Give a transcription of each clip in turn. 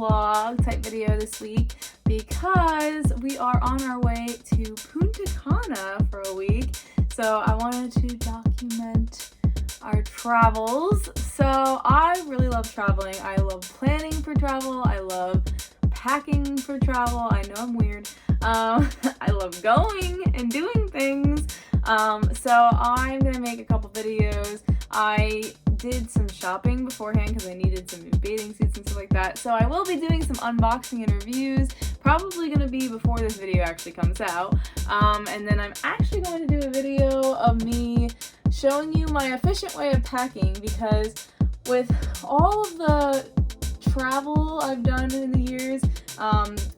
vlog type video this week because we are on our way to Punta Cana for a week. So I wanted to document our travels. So I really love traveling. I love planning for travel. I love packing for travel. I know I'm weird. I love going and doing things. So I'm gonna make a couple videos. I did some shopping beforehand because I needed some new bathing suits and stuff like that. So I will be doing some unboxing and reviews, probably gonna be before this video actually comes out. And then I'm actually going to do a video of me showing you my efficient way of packing, because with all of the travel I've done in the years,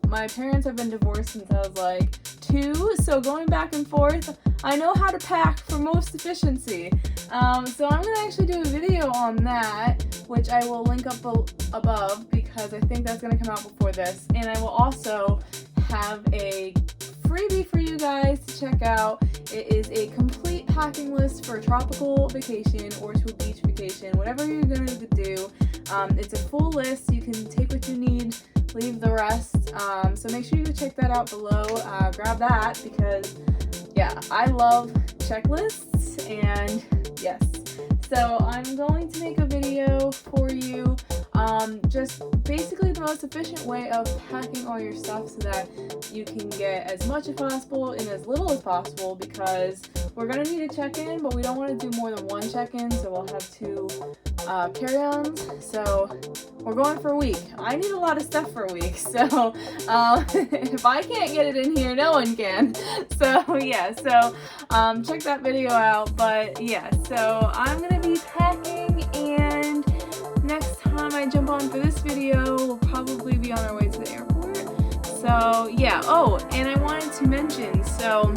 my parents have been divorced since I was like 2, so going back and forth, I know how to pack for most efficiency. So I'm gonna actually do a video on that, which I will link up above because I think that's gonna come out before this, and I will also have a freebie for you guys to check out. It is a complete packing list for a tropical vacation or to a beach vacation, whatever you're gonna do. It's a full list. You can take what you need, leave the rest. So make sure you check that out below. Grab that because, yeah, I love checklists, and yes. So I'm going to make a video for you, just basically the most efficient way of packing all your stuff so that you can get as much as possible in as little as possible, because we're going to need a check-in, but we don't want to do more than one check-in, so we'll have 2 carry-ons. So we're going for a week. I need a lot of stuff for a week, so if I can't get it in here, no one can. So yeah, so check that video out. But yeah, so I'm gonna be packing, and next time I jump on for this video, we'll probably be on our way to the airport. So yeah, oh, and I wanted to mention, so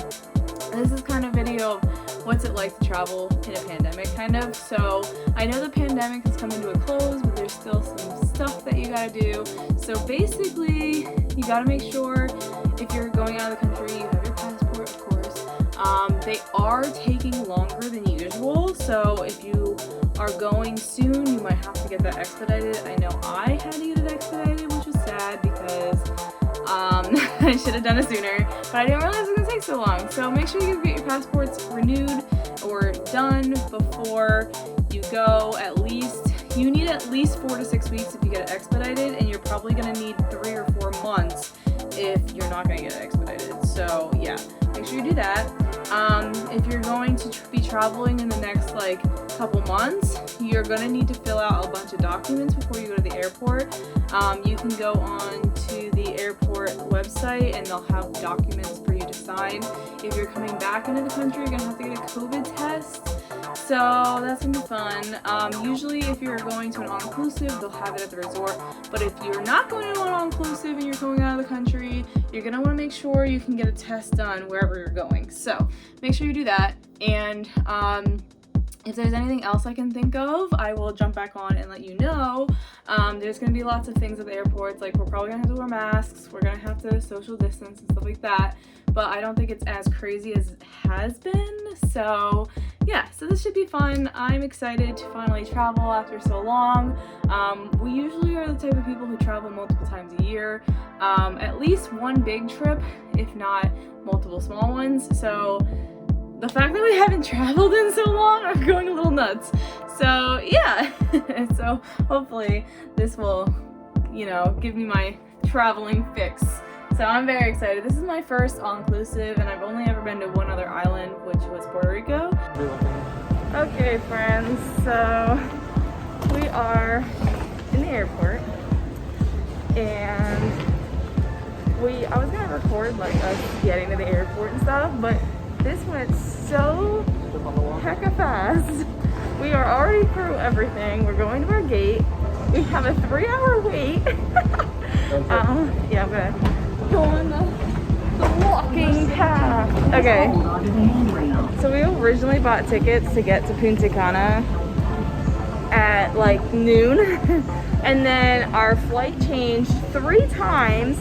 this is kind of a video of what's it like to travel in a pandemic, kind of. So I know the pandemic has come into a close, but there's still some stuff that you gotta do. So basically, you gotta make sure if you're going out of the country, you have your passport, of course. They are taking longer than usual, so if you are going soon, you might have to get that expedited. I know I had to get it expedited, which was sad because I should have done it sooner, but I didn't realize it was going to take so long. So make sure you get your passports renewed or done before you go. You need at least 4 to 6 weeks if you get it expedited, and you're probably going to need 3 or 4 months if you're not going to get it expedited. So yeah, make sure you do that. If you're going to be traveling in the next couple months, you're going to need to fill out a bunch of documents before you go to the airport. You can go on to the airport website and they'll have documents for you to sign. If you're coming back into the country, you're going to have to get a COVID test. So that's going to be fun. Usually if you're going to an all-inclusive, they'll have it at the resort. But if you're not going to an all-inclusive and you're going out of the country, you're going to want to make sure you can get a test done wherever you're going. So make sure you do that. And if there's anything else I can think of, I will jump back on and let you know. There's going to be lots of things at the airports, like we're probably going to have to wear masks, we're going to have to social distance and stuff like that, but I don't think it's as crazy as it has been. So yeah, so this should be fun. I'm excited to finally travel after so long. We usually are the type of people who travel multiple times a year, at least one big trip, if not multiple small ones. So the fact that we haven't traveled in so long, I'm going a little nuts. So yeah, so hopefully this will, give me my traveling fix. So I'm very excited. This is my first all-inclusive, and I've only ever been to one other island, which was Puerto Rico. Okay, friends, so we are in the airport, and I was gonna record us getting to the airport and stuff, but this went so hecka fast. We are already through everything. We're going to our gate. We have a 3-hour wait. Yeah, I'm gonna go on the walking path. Okay. So we originally bought tickets to get to Punta Cana at noon, and then our flight changed 3 times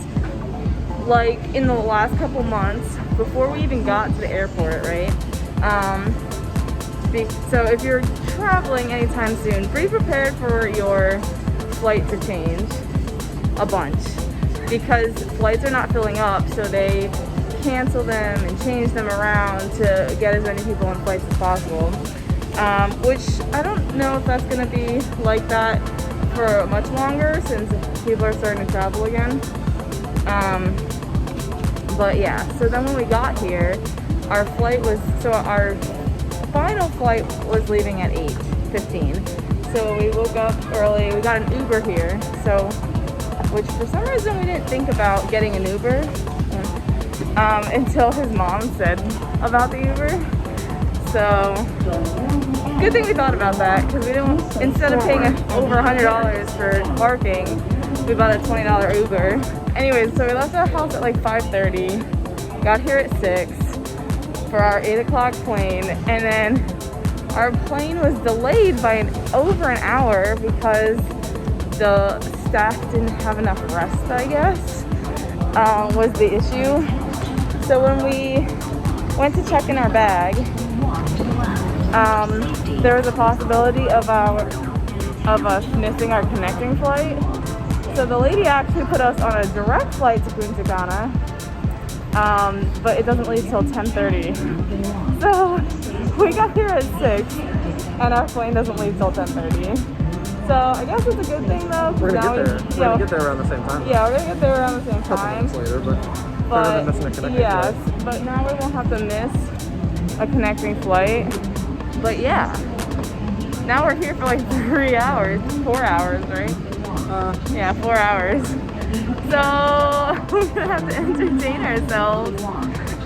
in the last couple months before we even got to the airport, right? So if you're traveling anytime soon, be prepared for your flight to change. a bunch because flights are not filling up, so they cancel them and change them around to get as many people on flights as possible. Which I don't know if that's going to be like that for much longer since people are starting to travel again. But yeah, so then when we got here, our final flight was leaving at 8:15. So we woke up early, we got an Uber here, so, which for some reason we didn't think about getting an Uber until his mom said about the Uber. So, good thing we thought about that, because we didn't, instead of paying over $100 for parking, we bought a $20 Uber. Anyways, so we left our house at like 5:30, got here at 6 for our 8 o'clock plane, and then our plane was delayed by over an hour because the staff didn't have enough rest, I guess, was the issue. So when we went to check in our bag, there was a possibility of us missing our connecting flight. So the lady actually put us on a direct flight to Punta Cana, but it doesn't leave till 10:30. So we got here at 6, and our plane doesn't leave till 10:30. So I guess it's a good thing though. We're gonna get there around the same time. Yeah, we're gonna get there around the same A couple time. minutes later, but better than missing a connecting yes, flight. but now we won't have to miss a connecting flight. But yeah, now we're here for like 3 hours, 4 hours, right? Yeah, 4 hours. So we're gonna have to entertain ourselves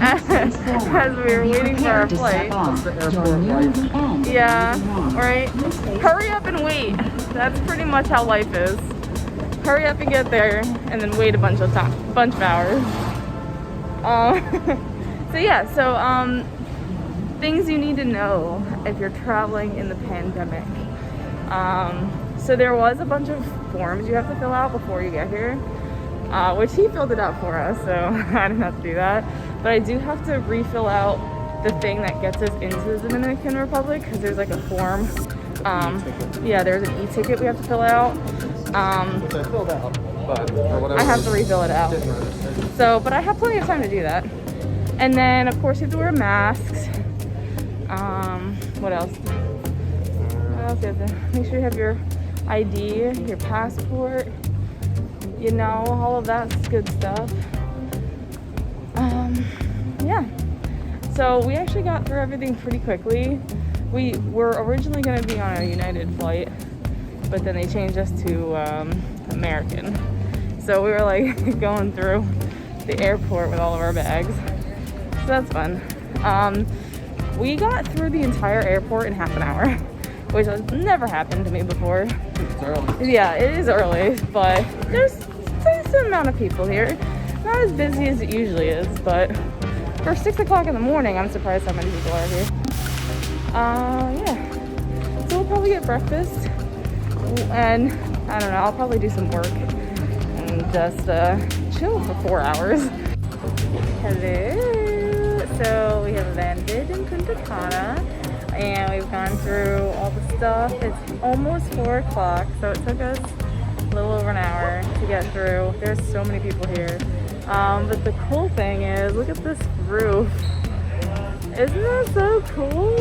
as we're waiting for our flight. That's the airport flight. Yeah, right? Hurry up and wait. That's pretty much how life is. Hurry up and get there, and then wait a bunch of hours. So yeah, things you need to know if you're traveling in the pandemic. So there was a bunch of forms you have to fill out before you get here, which he filled it out for us, so I didn't have to do that. But I do have to refill out the thing that gets us into the Dominican Republic, because there's like a form. Yeah, there's an e-ticket we have to fill out. Which I filled out, but for whatever I have to refill it out. didn't register. So, but I have plenty of time to do that. And then, of course, you have to wear masks. What else? What else you have to make sure you have your ID, your passport, you know, all of that good stuff. Yeah. So we actually got through everything pretty quickly. We were originally going to be on a United flight, but then they changed us to American. So we were like going through the airport with all of our bags. So that's fun. We got through the entire airport in half an hour, which has never happened to me before. It's early. Yeah, it is early, but there's a decent amount of people here. Not as busy as it usually is, but for 6 o'clock in the morning, I'm surprised how many people are here. Yeah. So we'll probably get breakfast, and I don't know, I'll probably do some work and just chill for 4 hours. Hello. So we have landed in Punta Cana, and we've gone through all the stuff. It's almost 4 o'clock, so it took us a little over an hour to get through. There's so many people here. But the cool thing is, look at this roof. Isn't that so cool?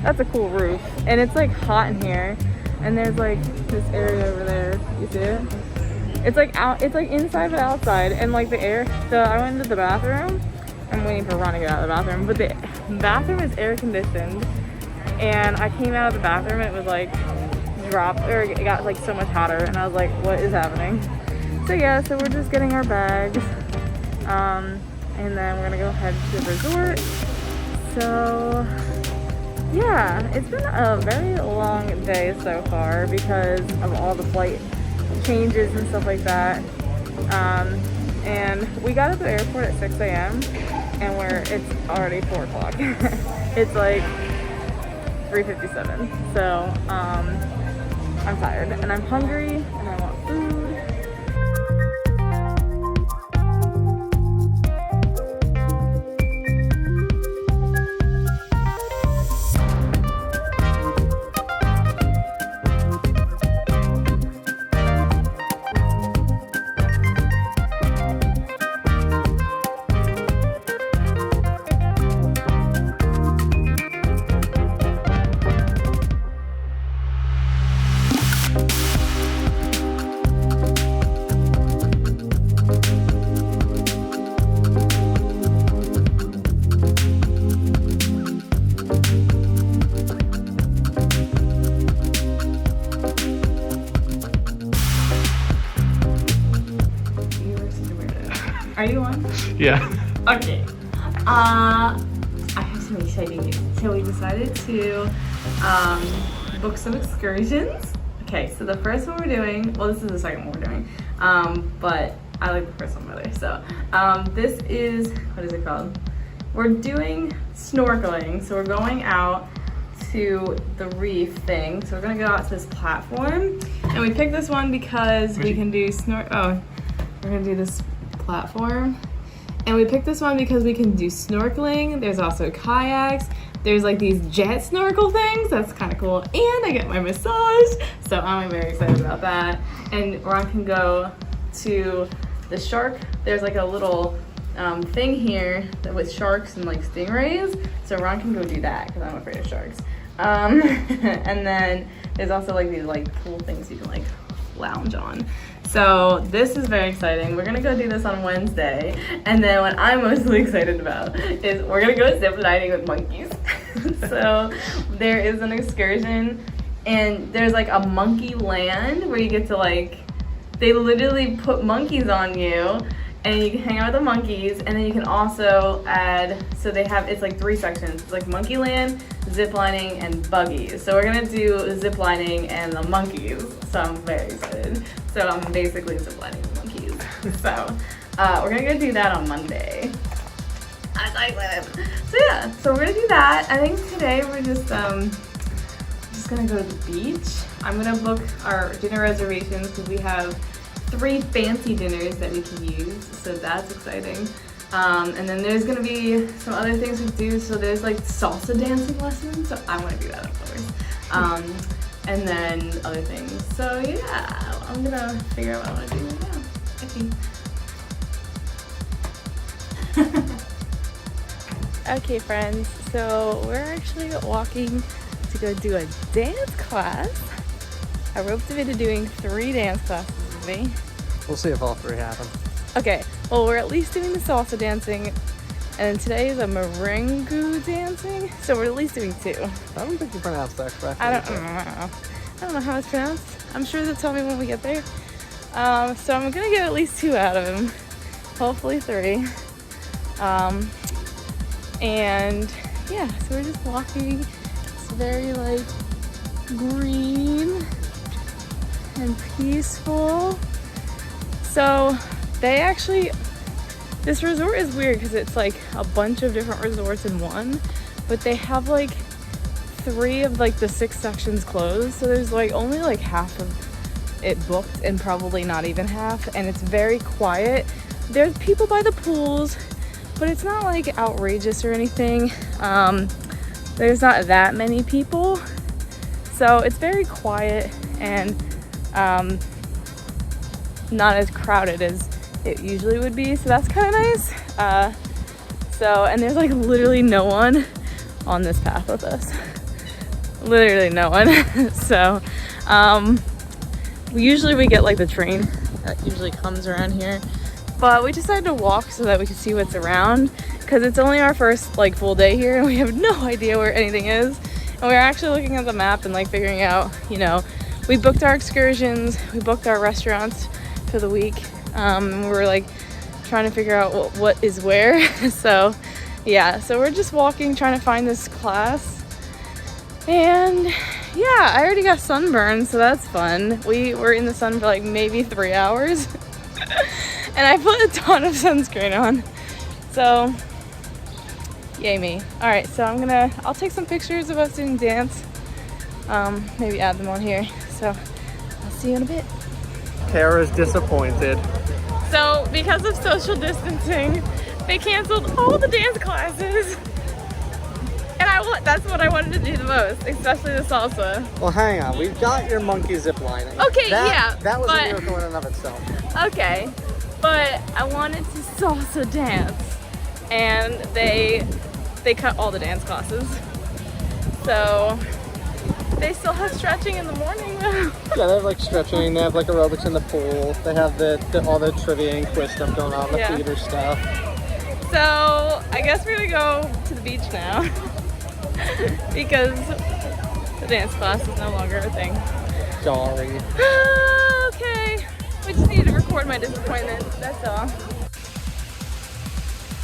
That's a cool roof. And it's like hot in here. And there's like this area over there. You see it? It's like out, it's like inside but outside. And like I went into the bathroom. I'm waiting for Ron to get out of the bathroom. But the bathroom is air conditioned. And I came out of the bathroom and it was like it got like so much hotter. And I was like, what is happening? So yeah, so we're just getting our bags. And then we're gonna go head to the resort. So yeah, it's been a very long day so far because of all the flight changes and stuff like that. And we got at the airport at 6 a.m. and it's already 4 o'clock. It's like 3:57. So I'm tired and I'm hungry and I want food. Yeah. Okay. I have some exciting news. So we decided to book some excursions. Okay, so the first one we're doing, well, this is the second one we're doing, but I like the first one better. So this is, what is it called? We're doing snorkeling. So we're going out to the reef thing. So we're gonna go out to this platform, and we picked this one because we can do we're gonna do this platform. And we picked this one because we can do snorkeling. There's also kayaks. There's like these jet snorkel things. That's kind of cool. And I get my massage. So I'm very excited about that. And Ron can go to the shark. There's like a little thing here with sharks and like stingrays. So Ron can go do that because I'm afraid of sharks. And then there's also like these like pool things you can like lounge on. So this is very exciting. We're gonna go do this on Wednesday. And then what I'm mostly excited about is we're gonna go zip lining with monkeys. So there is an excursion, and there's like a monkey land where you get to like, they literally put monkeys on you and you can hang out with the monkeys, and then you can also add, so they have, it's like 3 sections. It's like monkey land, zip lining, and buggies. So we're gonna do zip lining and the monkeys. So I'm very excited. So I'm basically zip lining with monkeys. So we're gonna go do that on Monday. I'm so excited. So yeah, so we're gonna do that. I think today we're just gonna go to the beach. I'm gonna book our dinner reservations because we have 3 fancy dinners that we can use, so that's exciting. And then there's gonna be some other things we do. So there's like salsa dancing lessons, so I want to do that, of course. And then other things. So yeah, I'm gonna figure out what I want to do right now. Okay, friends, so we're actually walking to go do a dance class. I roped him into doing 3 dance classes with me. We'll see if all 3 happen. Okay, well, we're at least doing the salsa dancing, and today is a merengue dancing, so we're at least doing 2. I don't think you pronounced that correctly. I don't know how it's pronounced. I'm sure they'll tell me when we get there. So I'm gonna get at least 2 out of him, hopefully 3. And yeah, so we're just walking. It's very like green and peaceful. So they actually, this resort is weird because it's like a bunch of different resorts in one, but they have like 3 of like the 6 sections closed. So there's like only like half of it booked, and probably not even half. And it's very quiet. There's people by the pools, but it's not like outrageous or anything. There's not that many people. So it's very quiet and not as crowded as it usually would be. So that's kind of nice. And there's like literally no one on this path with us. Literally no one. So usually we get like the train that usually comes around here. But we decided to walk so that we could see what's around, because it's only our first like full day here and we have no idea where anything is. And we're actually looking at the map and like figuring out, you know, we booked our excursions, we booked our restaurants for the week. And we're like trying to figure out what is where. So yeah, so we're just walking, trying to find this class. And yeah, I already got sunburned, so that's fun. We were in the sun for like maybe 3 hours. And I put a ton of sunscreen on. So, yay me. All right, so I'll take some pictures of us doing dance. Maybe add them on here. So, I'll see you in a bit. Karah's disappointed. So, because of social distancing, they canceled all the dance classes. And that's what I wanted to do the most, especially the salsa. Well, hang on. We've got your monkey zip lining. Okay, That was a miracle in and of itself. Okay, but I wanted to salsa dance, and they cut all the dance classes. So they still have stretching in the morning though. Yeah, they have like stretching, they have like aerobics in the pool, they have all the trivia and quiz stuff going on, the theater stuff. So I guess we're gonna go to the beach now because the dance class is no longer a thing. Sorry. Okay, we just need to record my disappointment, that's all.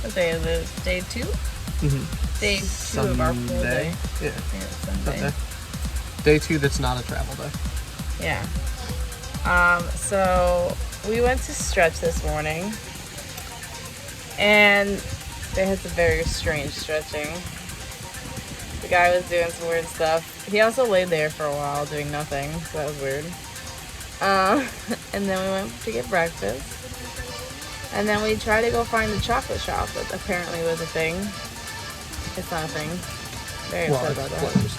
What day is it? Day 2? Mm-hmm. Day 2 of our full day. Yeah. Sunday. Day 2 that's not a travel day. Yeah. So we went to stretch this morning, and they had some very strange stretching. The guy was doing some weird stuff. He also laid there for a while doing nothing, so that was weird. And then we went to get breakfast. And then we tried to go find the chocolate shop that apparently was a thing. It's not a thing. Very upset about that. Closed.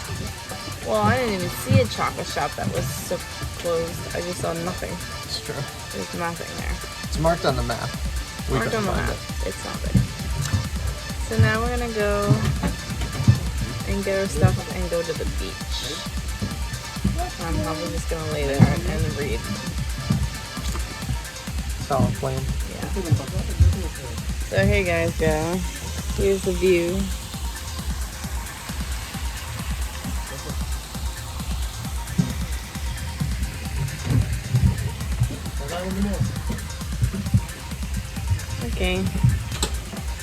Well, I didn't even see a chocolate shop that was so closed. I just saw nothing. It's true. There's nothing there. It's marked on the map. We Marked on the couldn't map. find It's not there. So now we're gonna go and get our stuff and go to the beach. I'm probably just gonna lay there and read. Solid plan. Yeah. So here you guys go. Here's the view. Okay.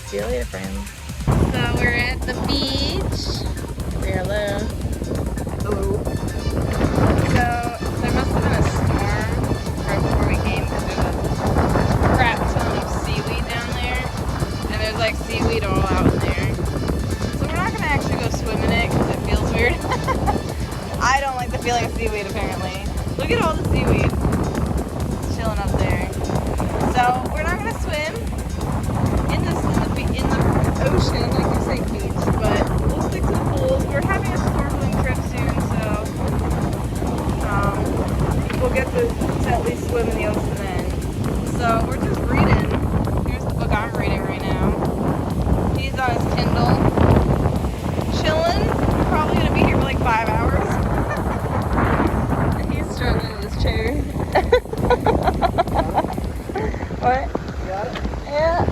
See you later, friends. So we're at the beach. Say hello. Hello. So there must have been a storm right before we came because there's a crap ton of seaweed down there. And there's like seaweed all out in there. So we're not going to actually go swim in it because it feels weird. I don't like the feeling of seaweed apparently. Look at all the seaweed. It's chilling up there. So we're not going to swim in the ocean, like you say, beach, but we'll stick to the pools. We're having a snorkeling trip soon, so we'll get to at least swim in the ocean then. So we're just reading. Here's the book I'm reading right now. He's on his Kindle, chilling. We're probably gonna be here for like 5 hours. And he's struggling with his chair. What? You got it? Yeah.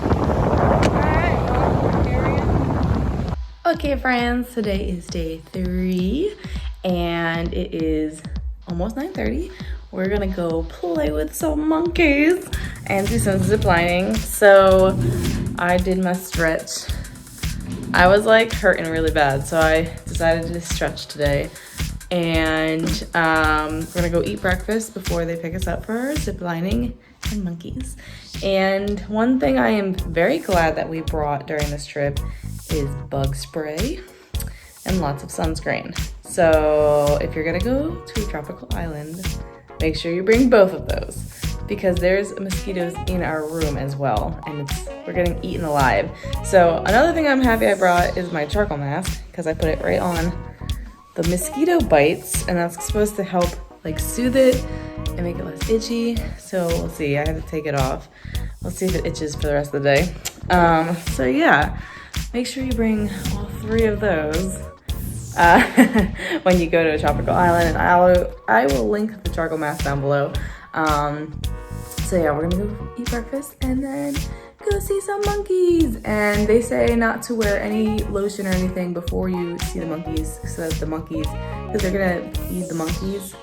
Okay, friends, today is day 3 and it is almost 9:30. We're gonna go play with some monkeys and do some zip lining. So I did my stretch. I was like hurting really bad, so I decided to stretch today. And we're gonna go eat breakfast before they pick us up for zip lining and monkeys. And one thing I am very glad that we brought during this trip is bug spray and lots of sunscreen. So if you're gonna go to a tropical island, make sure you bring both of those because there's mosquitoes in our room as well, and we're getting eaten alive. So another thing I'm happy I brought is my charcoal mask because I put it right on the mosquito bites, and that's supposed to help like soothe it and make it less itchy. So we'll see. I have to take it off. We'll see if it itches for the rest of the day. So yeah. Make sure you bring all 3 of those when you go to a tropical island, and I will link the charcoal mask down below. So yeah, we're gonna go eat breakfast and then go see some monkeys. And they say not to wear any lotion or anything before you see the monkeys, so that the monkeys, because they're gonna feed the monkeys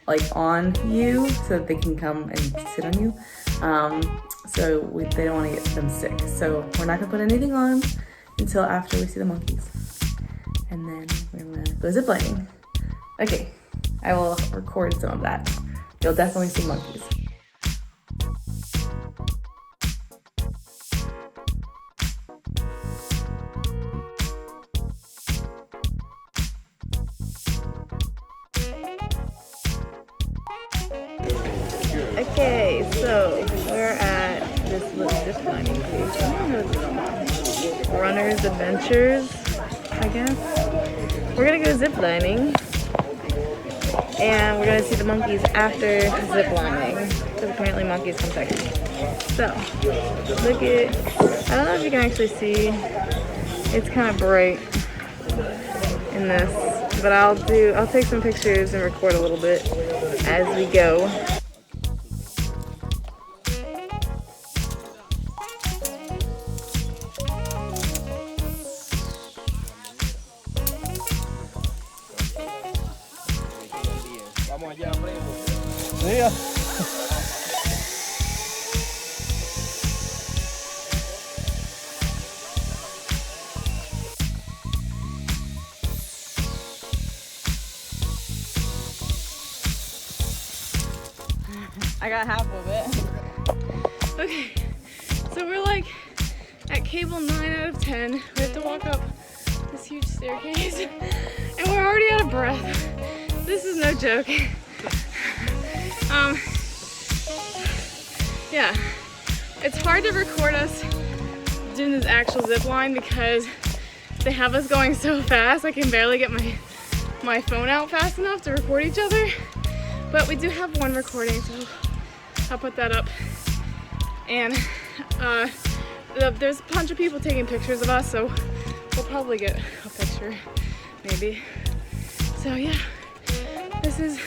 like on you so that they can come and sit on you. They don't want to get them sick. So we're not gonna put anything on until after we see the monkeys. And then we're gonna go ziplining. Okay, I will record some of that. You'll definitely see monkeys. Okay, so we're at this little ziplining place. I don't know what's going on. Runner's Adventures, I guess. We're gonna go ziplining, and we're gonna see the monkeys after ziplining, because apparently monkeys come second. So, look at, I don't know if you can actually see, it's kind of bright in this, but I'll take some pictures and record a little bit as we go. Yeah. I got half of it. Okay, so we're like at cable 9 out of 10. We have to walk up this huge staircase and we're already out of breath. This is no joke. Yeah, it's hard to record us doing this actual zip line because they have us going so fast. I can barely get my phone out fast enough to record each other. But we do have one recording, so I'll put that up. And there's a bunch of people taking pictures of us, so we'll probably get a picture, maybe. So yeah, this is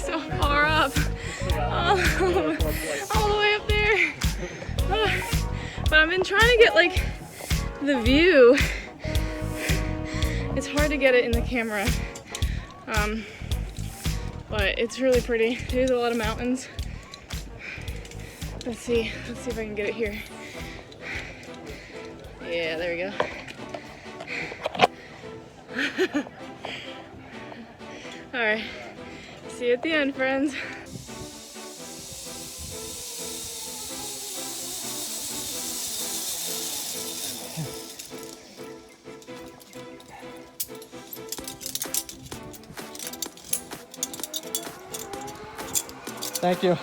so far up, all the way up there. But I've been trying to get like the view. It's hard to get it in the camera, but it's really pretty. There's a lot of mountains. Let's see if I can get it here. Yeah, there we go. All right, see you at the end, friends. Thank you.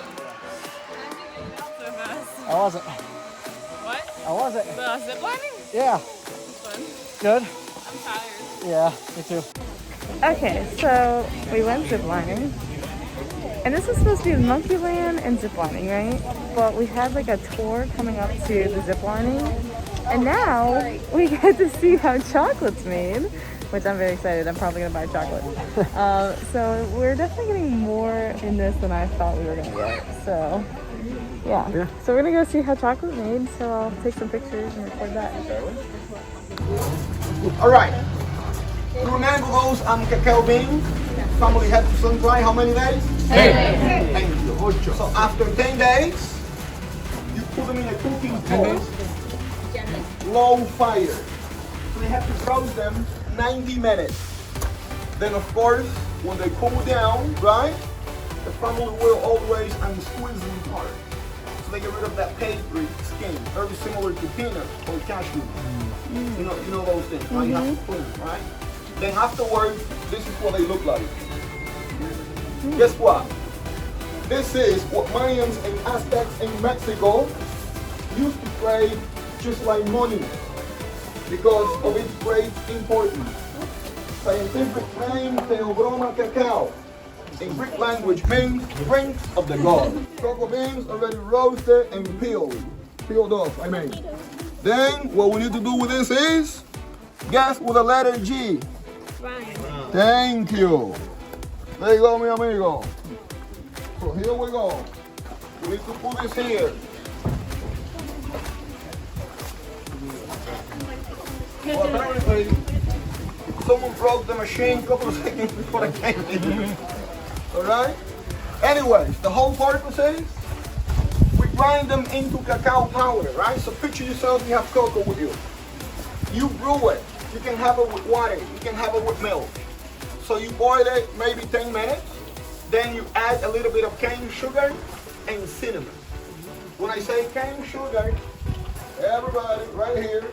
I wasn't. What? I wasn't. The zip lining? Yeah. It's fun. Good? I'm tired. Yeah, me too. Okay, so we went ziplining, and this was supposed to be Monkeyland and ziplining, right? But we had like a tour coming up to the ziplining, and now we get to see how chocolate's made, which I'm very excited. I'm probably gonna buy chocolate. So we're definitely getting more in this than I thought we were gonna get. So yeah. So we're gonna go see how chocolate's made. So I'll take some pictures and record that. All right. You remember those cacao beans? Family had to sun dry how many days? 10. Thank you. So after 10 days, you put them in a cooking pot, low fire. So you have to roast them 90 minutes. Then of course, when they cool down, right? The family will always squeeze them hard. So they get rid of that papery skin, very similar to peanuts or cashew. You know those things, right? You have to clean them, right? Then afterwards, this is what they look like. Guess what? This is what Mayans and Aztecs in Mexico used to trade just like money because of its great importance. Scientific name, Theobroma cacao. In Greek language means drink of the god. Cocoa beans already roasted and peeled off, I mean. Then what we need to do with this is guess with the letter G. Right. Thank you. There you go, mi amigo. So here we go. We need to put this here. Well, apparently, someone broke the machine a couple of seconds before I came in. Alright? Anyways, the whole purpose is we grind them into cacao powder, right? So picture yourself, you have cocoa with you. You brew it. You can have it with water. You can have it with milk. So you boil it maybe 10 minutes. Then you add a little bit of cane sugar and cinnamon. When I say cane sugar, everybody right here,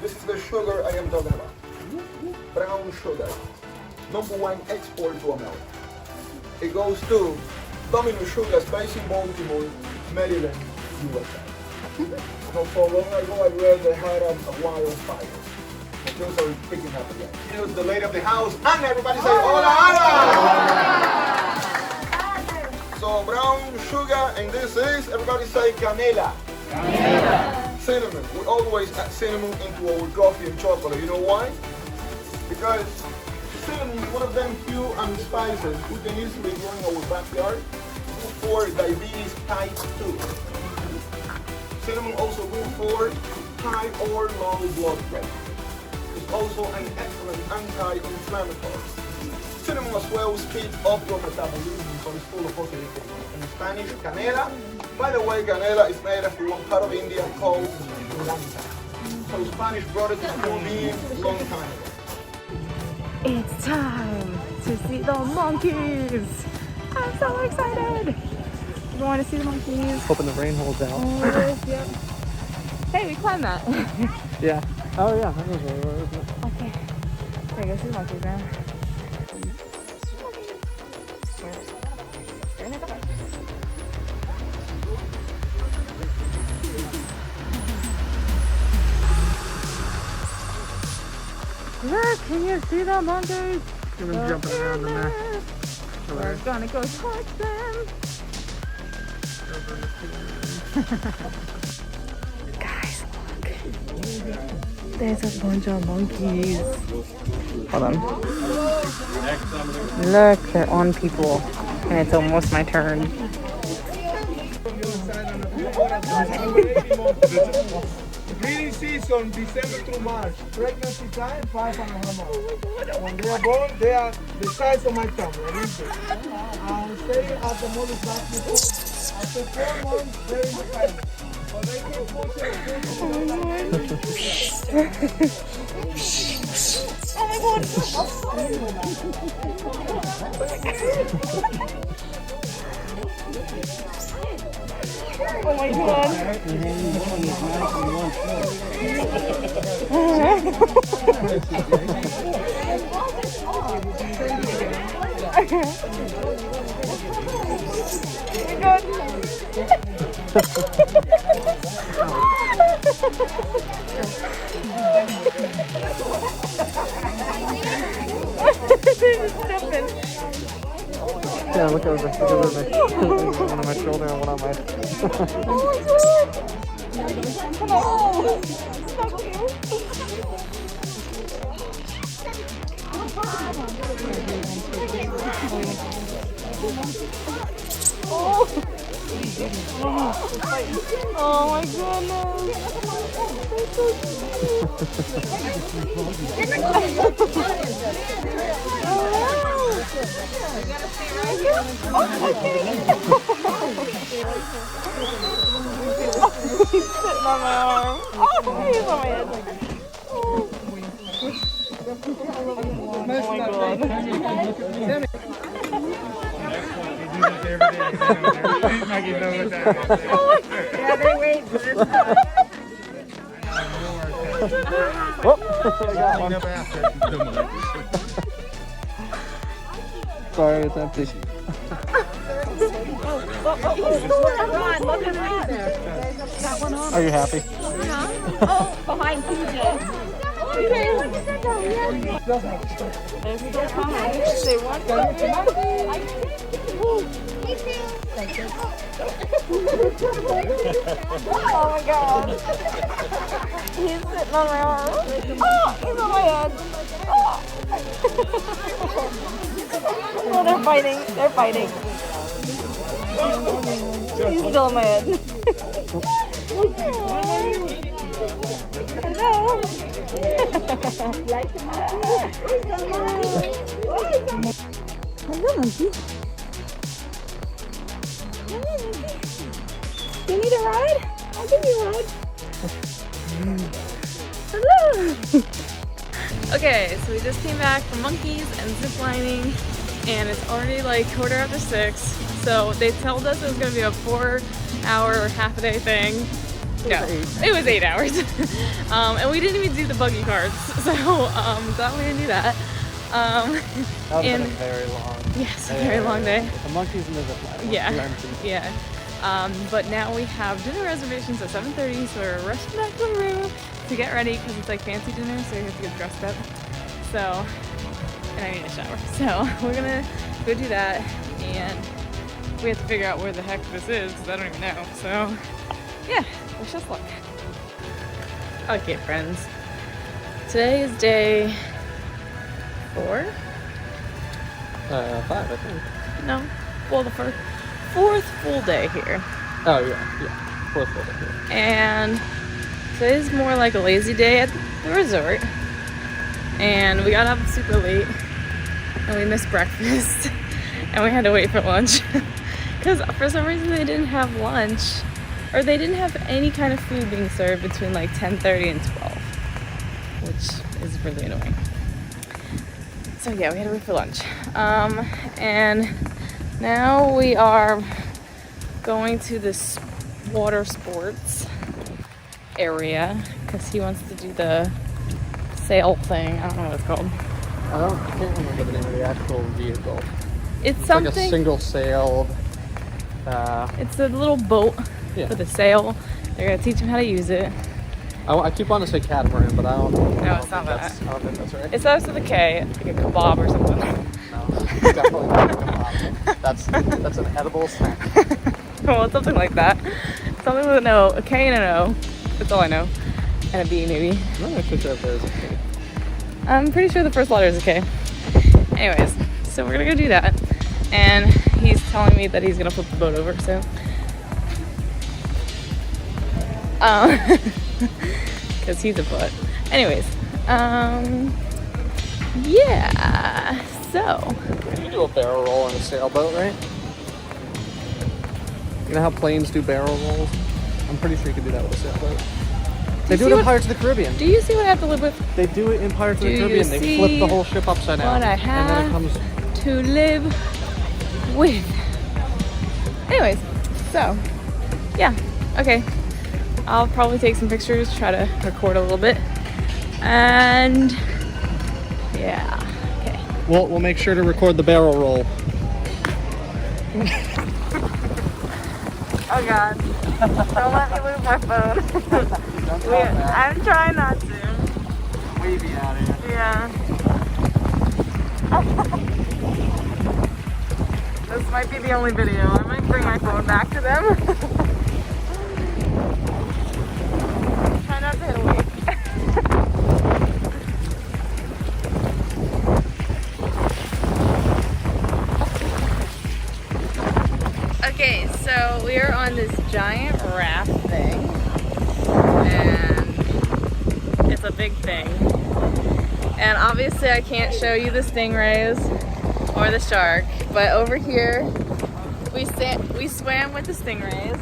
this is the sugar I am talking about. Brown sugar. #1 export to America. It goes to Domino Sugar Space in Baltimore, Maryland, USA. Not so long ago I read they had a wildfire. And things are picking up again. Here's the lady of the house, and everybody say hola, hola! So brown sugar, and this is, everybody say canela. Canela. Cinnamon. We always add cinnamon into our coffee and chocolate. You know why? Because cinnamon is one of them few spices we can easily grow in our backyard for diabetes type 2. Cinnamon also good for high or low blood pressure. It's also an excellent anti-inflammatory. Cinnamon as well speeds up your metabolism, so it's full of positive things. In Spanish, canela. By the way, canela is made after one part of India called Lanta. So Spanish brought it to human beings a long time ago. It's time to see the monkeys. I'm so excited. We're going to see the monkeys. Hoping the rain holds out. Oh, yep. Hey, we climbed that. Yeah. Oh yeah, that was really well, isn't it? Okay. Okay, go see the monkeys now. Look, can you see the monkeys? See them jumping around in there. We're gonna go touch them. Guys, look. There's a bunch of monkeys. Hold on. Look, they're on people. And it's almost my turn. Breeding season, December through March. Pregnancy time, 5.5 months. When they are born, they are the size of my thumb. Stay at the mother's back before. After 4 months, they're in the family. But they can push it. Oh my god! Oh my god. Yeah, look over. Look over me. One on my shoulder and one on my. Come on. Snuggle you. Oh my goodness. That's so He's sitting on my arm. Oh, he's on my head. Oh my god. Yeah, they wait for this time. Oh, I got one. Sorry, it's empty. Look at that. Are you happy? Oh, behind PJ. They want Oh my god. He's sitting on my arm. Oh, he's on my head. Oh, they're fighting. They're fighting. He's still on my head. Hello. Hello, monkey. Hello, monkey. You need a ride? I'll give you a ride. Hello. Okay, so we just came back from monkeys and ziplining, and it's already like 6:15. So they told us it was gonna be a 4-hour, half-a-day thing. No, it was 8 hours. And we didn't even do the buggy carts, so glad we didn't do that. That was been a very long. Yes, a very long day. The monkeys and the zipline. Yeah, yeah. But now we have dinner reservations at 7:30, so we're rushing back to the room to get ready because it's like fancy dinner, so you have to get dressed up. So, and I need a shower. So we're gonna go do that, and we have to figure out where the heck this is because I don't even know. So, yeah, wish us luck. Okay, friends. Today is day 4? 5, I think. No, well, the fourth full day here. Oh yeah. 4th full day here. And today's more like a lazy day at the resort. And we got up super late and we missed breakfast and we had to wait for lunch because for some reason they didn't have lunch, or they didn't have any kind of food being served between like 10:30 and 12, which is really annoying. So yeah, we had to wait for lunch. And Now we are going to this water sports area because he wants to do the sail thing. I don't know what it's called. I can't remember the name of the actual vehicle. It's something like a single sailed. It's a little boat with a sail. They're gonna teach him how to use it. I keep wanting to say catamaran, but I don't know. No, it's not that. I don't think that's right. It starts with a K, like a kebab or something. No, it's definitely not a kebab. That's an edible snack. Well, it's something like that. Something with an O, a K and an O. That's all I know. And a B maybe. I'm not actually sure if there's a K. I'm pretty sure the first letter is a K. Anyways, so we're gonna go do that. And he's telling me that he's gonna flip the boat over, so. Because he's a butt. Anyways, yeah, so. You can do a barrel roll on a sailboat, right? You know how planes do barrel rolls? I'm pretty sure you can do that with a sailboat. They do it in Pirates of the Caribbean. Do you see what I have to live with? They do it in Pirates of the Caribbean. They flip the whole ship upside down. What I have and then it comes to live with. Anyways, so, yeah, okay. I'll probably take some pictures, try to record a little bit. And, yeah, okay. We'll make sure to record the barrel roll. Oh God. Don't let me lose my phone. I'm trying not to. Wavy out of here. Yeah. This might be the only video. I might bring my phone back to them. Try not to hit a wave. Okay, so we are on this giant raft thing, and it's a big thing. And obviously I can't show you the stingrays or the shark, but over here we swam with the stingrays.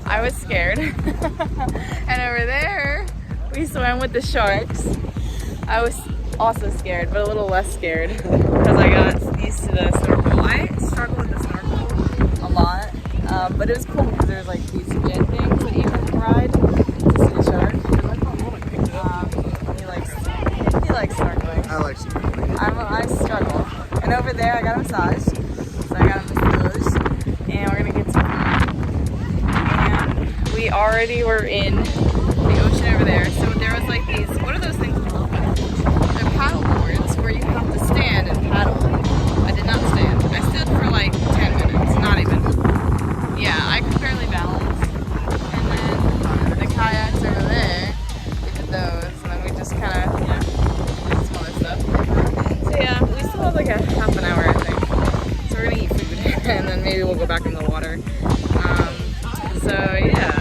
I was scared. And over there we swam with the sharks. I was also scared, but a little less scared because I got used to the snorkel. I struggle with the snorkel a lot, but it was cool because there's like these jet things that you can ride to see the shark. He likes snorkeling. I like snorkeling. I struggle. And over there I got a massage. So I got a massage. And we're gonna get some food. And we already were in the ocean over there. So there was like these, what are those things called? They're paddle boards where you have to stand and paddle. I did not stand. I stood for like 10 minutes, not even. Yeah, I could barely balance. And then the kayaks over there, we did those. And then we just kind of, did some other stuff. So yeah, we still have like a half an hour, I think. So we're gonna eat food and then maybe we'll go back in the water. So yeah,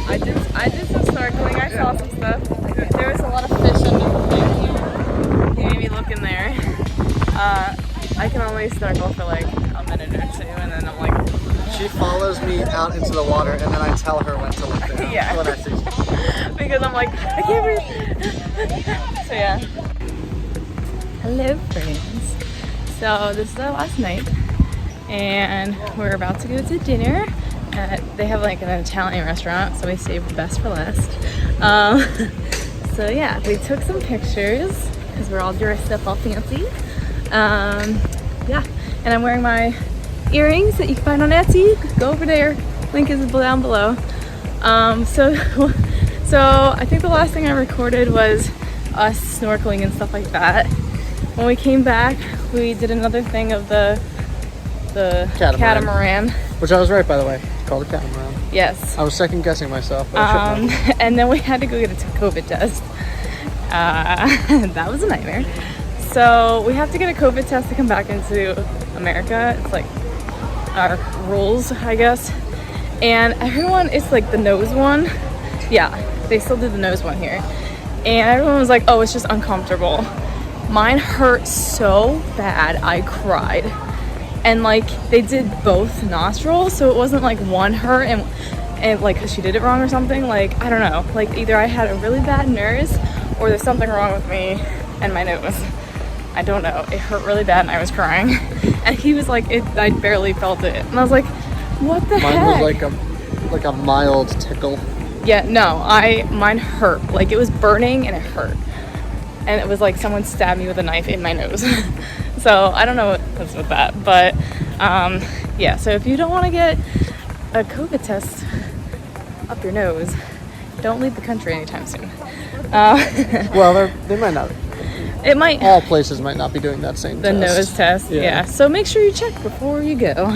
I did some snorkeling. I saw some stuff. There was a lot of fish under the thing here. You made me look in there. I can only snorkel for like a minute or two, and then I'm like. She follows me out into the water, and then I tell her when to look down. Yeah. When I see Because I'm like, I can't breathe. So yeah. Hello friends. So this is our last night and we're about to go to dinner. They have like an Italian restaurant, so we saved the best for last. So yeah, we took some pictures because we're all dressed up all fancy. Yeah, and I'm wearing my earrings that you can find on Etsy. Go over there, link is down below. So I think the last thing I recorded was us snorkeling and stuff like that. When we came back, we did another thing of the catamaran. Which I was right, by the way. It's called a catamaran. Yes. I was second guessing myself. But I should know. And then we had to go get a COVID test. That was a nightmare. So we have to get a COVID test to come back into America. It's like our rules, I guess. And everyone, it's like the nose one. Yeah, they still do the nose one here. And everyone was like, oh, it's just uncomfortable. Mine hurt so bad, I cried. And like, they did both nostrils, so it wasn't like one hurt and like she did it wrong or something. Like, I don't know. Like, either I had a really bad nurse or there's something wrong with me and my nose. I don't know. It hurt really bad and I was crying. And he was like, I barely felt it. And I was like, what the heck? Mine was like a mild tickle. Yeah, no, mine hurt. Like, it was burning and it hurt. And it was like someone stabbed me with a knife in my nose. So I don't know what's with that. But yeah, so if you don't want to get a COVID test up your nose, don't leave the country anytime soon. Well, they might not. It might. All places might not be doing that same The test. nose test, yeah. So make sure you check before you go.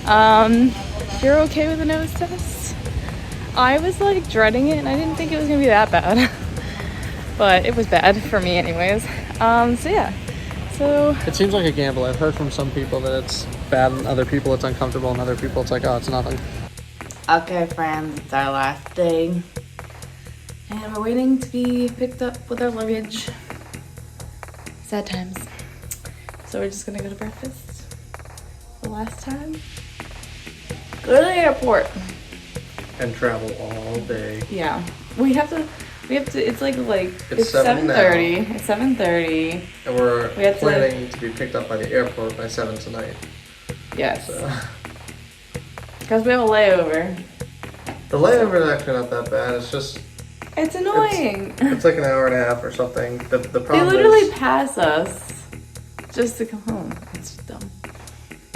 If you're okay with the nose test, I was like dreading it and I didn't think it was gonna be that bad. But it was bad for me anyways. So yeah. So it seems like a gamble. I've heard from some people that it's bad and other people it's uncomfortable and other people it's like, oh, it's nothing. Okay, friends, it's our last day. And we're waiting to be picked up with our luggage. Sad times. So we're just gonna go to breakfast the last time. Go to the airport. And travel all day. Yeah. We have to, it's like It's 7 now. 7:30. It's 7:30. And we're We have to- planning to be picked up by the airport by 7 tonight. Yes. So Because we have a layover. the layover is actually not that bad. It's just It's annoying. it's like an hour and a half or something. The They problem literally is, pass us just to come home. It's dumb.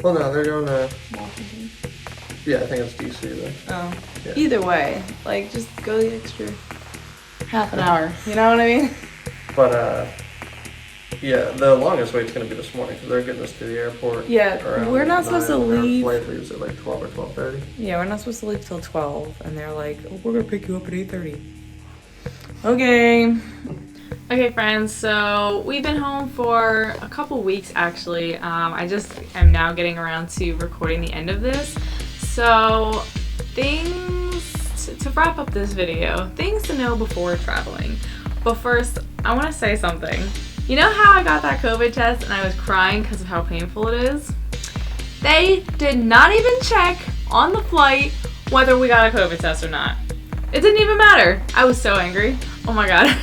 well, no, they're going to, Washington. yeah, I think it's DC then. Oh. Yeah. Either way, like, just go the extra half an hour. You know what I mean? But yeah, the longest wait's gonna be this morning because they're getting us to the airport. Yeah, around we're not supposed to 9, and our leave. flight leaves at like 12 or 12:30. Yeah, we're not supposed to leave till 12, and they're like, oh, we're gonna pick you up at 8:30. Okay. Okay, friends, so we've been home for a couple weeks, actually. I just am now getting around to recording the end of this. So, to wrap up this video, things to know before traveling. But first, I want to say something. You know how I got that COVID test and I was crying because of how painful it is? They did not even check on the flight whether we got a COVID test or not. It didn't even matter. I was so angry. Oh my god.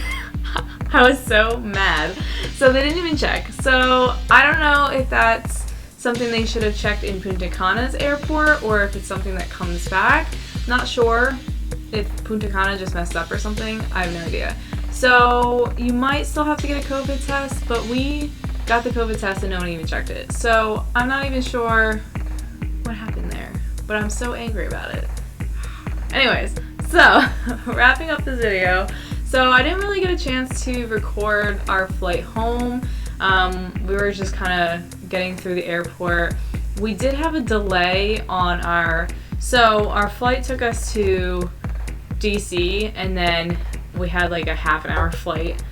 I was so mad. So they didn't even check. So I don't know if that's something they should have checked in Punta Cana's airport or if it's something that comes back. Not sure if Punta Cana just messed up or something. I have no idea. So you might still have to get a COVID test, but we got the COVID test and no one even checked it. So I'm not even sure what happened there, but I'm so angry about it. Anyways, so wrapping up this video. So I didn't really get a chance to record our flight home. We were just kind of getting through the airport. We did have a delay on our flight took us to DC and then we had like a half an hour flight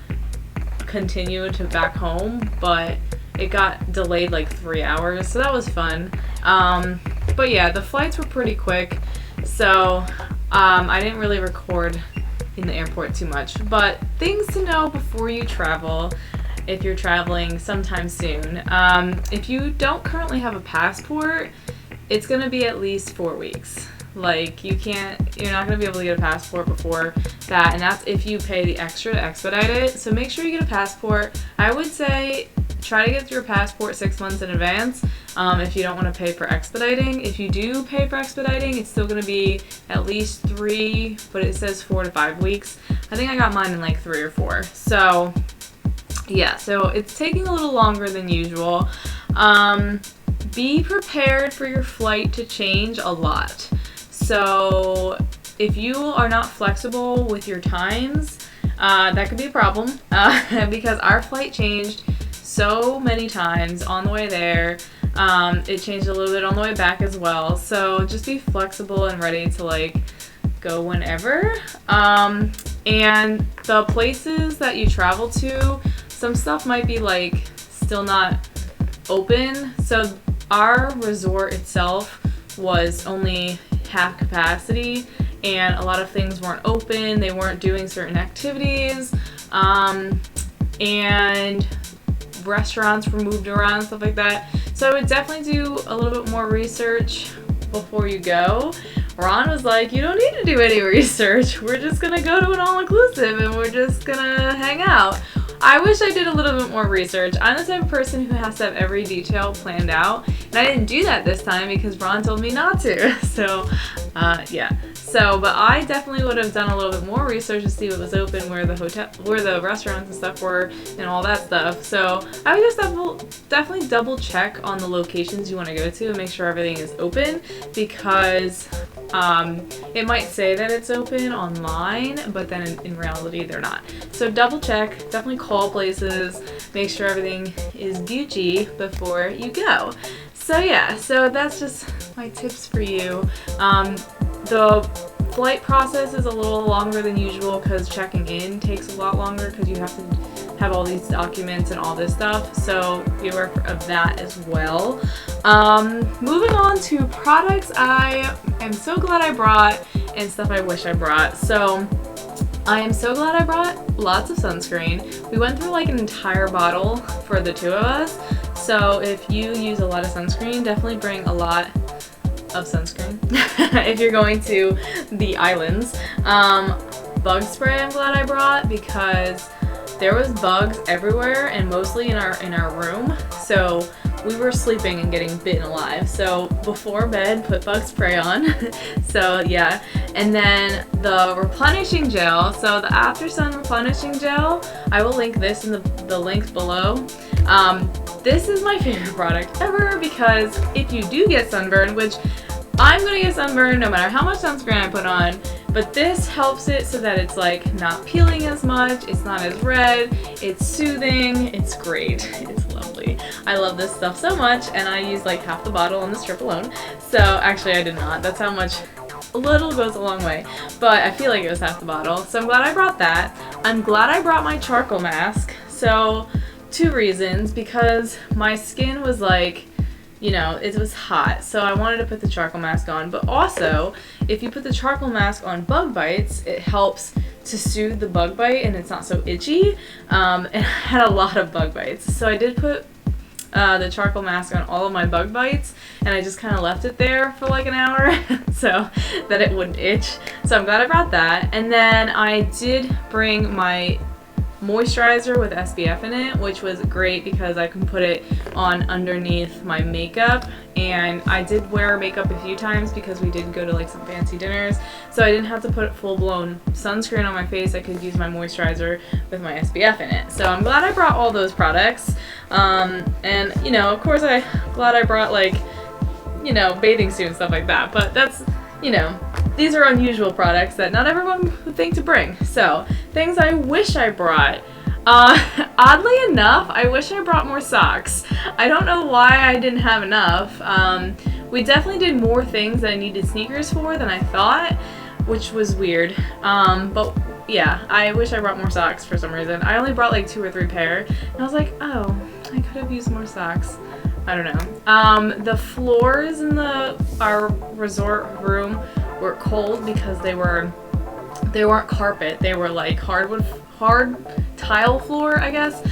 continue to back home, but it got delayed like 3 hours, so that was fun. But yeah, the flights were pretty quick, so I didn't really record in the airport too much. But things to know before you travel, if you're traveling sometime soon. If you don't currently have a passport, it's gonna be at least 4 weeks. Like you're not gonna be able to get a passport before that, and that's if you pay the extra to expedite it. So make sure you get a passport. I would say try to get your passport 6 months in advance if you don't want to pay for expediting. If you do pay for expediting, it's still gonna be at least 3, but it says 4 to 5 weeks. I think I got mine in like 3 or 4. So yeah, so it's taking a little longer than usual. Be prepared for your flight to change a lot. So if you are not flexible with your times, that could be a problem because our flight changed so many times on the way there. It changed a little bit on the way back as well. So just be flexible and ready to like go whenever. And the places that you travel to, some stuff might be like still not open. So our resort itself was only half capacity and a lot of things weren't open. They weren't doing certain activities, and restaurants were moved around, stuff like that. So I would definitely do a little bit more research before you go. Ron was like, you don't need to do any research. We're just gonna go to an all-inclusive and we're just gonna hang out. I wish I did a little bit more research. I'm the type of person who has to have every detail planned out, and I didn't do that this time because Ron told me not to. So, yeah. So, but I definitely would have done a little bit more research to see what was open, where the restaurants and stuff were, and all that stuff. So, I would just definitely double check on the locations you want to go to and make sure everything is open, because it might say that it's open online, but then in reality they're not. So double check, definitely call places, make sure everything is Gucci before you go. So yeah, so that's just my tips for you. The flight process is a little longer than usual because checking in takes a lot longer because you have to have all these documents and all this stuff, so be aware of that as well. Moving on to products I am so glad I brought and stuff I wish I brought. So I am so glad I brought lots of sunscreen. We went through like an entire bottle for the two of us, so if you use a lot of sunscreen, definitely bring a lot of sunscreen if you're going to the islands. Bug spray I'm glad I brought because there was bugs everywhere and mostly in our room, so we were sleeping and getting bitten alive. So before bed, put bug spray on. So yeah, and then the replenishing gel. So the After Sun replenishing gel, I will link this in the links below. This is my favorite product ever because if you do get sunburned, which I'm gonna get sunburned no matter how much sunscreen I put on, but this helps it so that it's like not peeling as much, it's not as red, it's soothing, it's great, it's lovely. I love this stuff so much, and I used like half the bottle on this trip alone. So actually I did not, that's how much. A little goes a long way, but I feel like it was half the bottle. So I'm glad I brought that. I'm glad I brought my charcoal mask. So 2 reasons, because my skin was like, you know, it was hot, so I wanted to put the charcoal mask on, but also if you put the charcoal mask on bug bites, it helps to soothe the bug bite and it's not so itchy. And I had a lot of bug bites, so I did put the charcoal mask on all of my bug bites, and I just kind of left it there for like an hour so that it wouldn't itch. So I'm glad I brought that. And then I did bring my moisturizer with SPF in it, which was great because I can put it on underneath my makeup, and I did wear makeup a few times because we did go to like some fancy dinners, so I didn't have to put full-blown sunscreen on my face. I could use my moisturizer with my SPF in it. So I'm glad I brought all those products, and you know, of course I'm glad I brought like, you know, bathing suit and stuff like that, but that's, you know, these are unusual products that not everyone would think to bring. So, things I wish I brought. Oddly enough, I wish I brought more socks. I don't know why I didn't have enough. We definitely did more things that I needed sneakers for than I thought, which was weird. But yeah, I wish I brought more socks for some reason. I only brought like 2 or 3 pair, and I was like, oh, I could have used more socks. I don't know. The floors in our resort room were cold because they weren't carpet, they were like hard tile floor, I guess.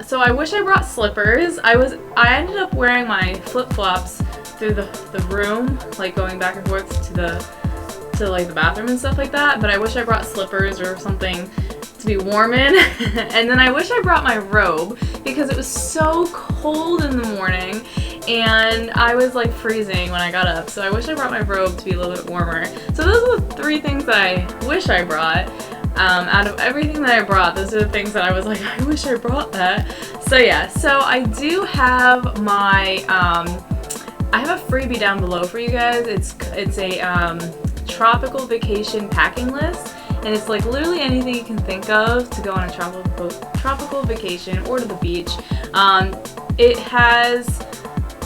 So I wish I brought slippers. I ended up wearing my flip-flops through the room, like going back and forth to like the bathroom and stuff like that, but I wish I brought slippers or something to be warm in. And then I wish I brought my robe because it was so cold in the morning and I was like freezing when I got up, so I wish I brought my robe to be a little bit warmer. So those are the 3 things that I wish I brought. Out of everything that I brought, those are the things that I was like, I wish I brought that. So yeah, so I do have my I have a freebie down below for you guys. It's a tropical vacation packing list, and it's like literally anything you can think of to go on a tropical vacation or to the beach. It has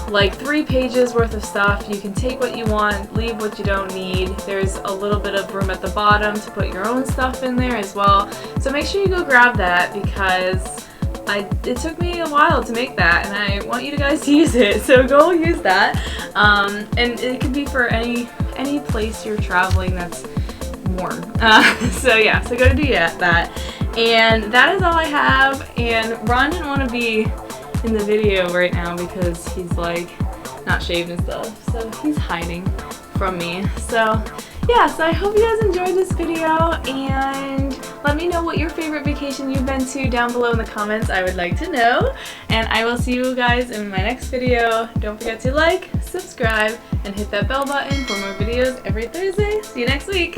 like 3 pages worth of stuff. You can take what you want, leave what you don't need. There's a little bit of room at the bottom to put your own stuff in there as well. So make sure you go grab that because it took me a while to make that, and I want you guys to use it. So go use that. And it could be for any place you're traveling that's warm. So yeah, so go do that. And that is all I have. And Ron didn't want to be in the video right now because he's like not shaved and stuff, so he's hiding from me. So yeah, so I hope you guys enjoyed this video, and Let me know what your favorite vacation you've been to down below in the comments. I would like to know. And I will see you guys in my next video. Don't forget to like, subscribe, and hit that bell button for more videos every Thursday. See you next week.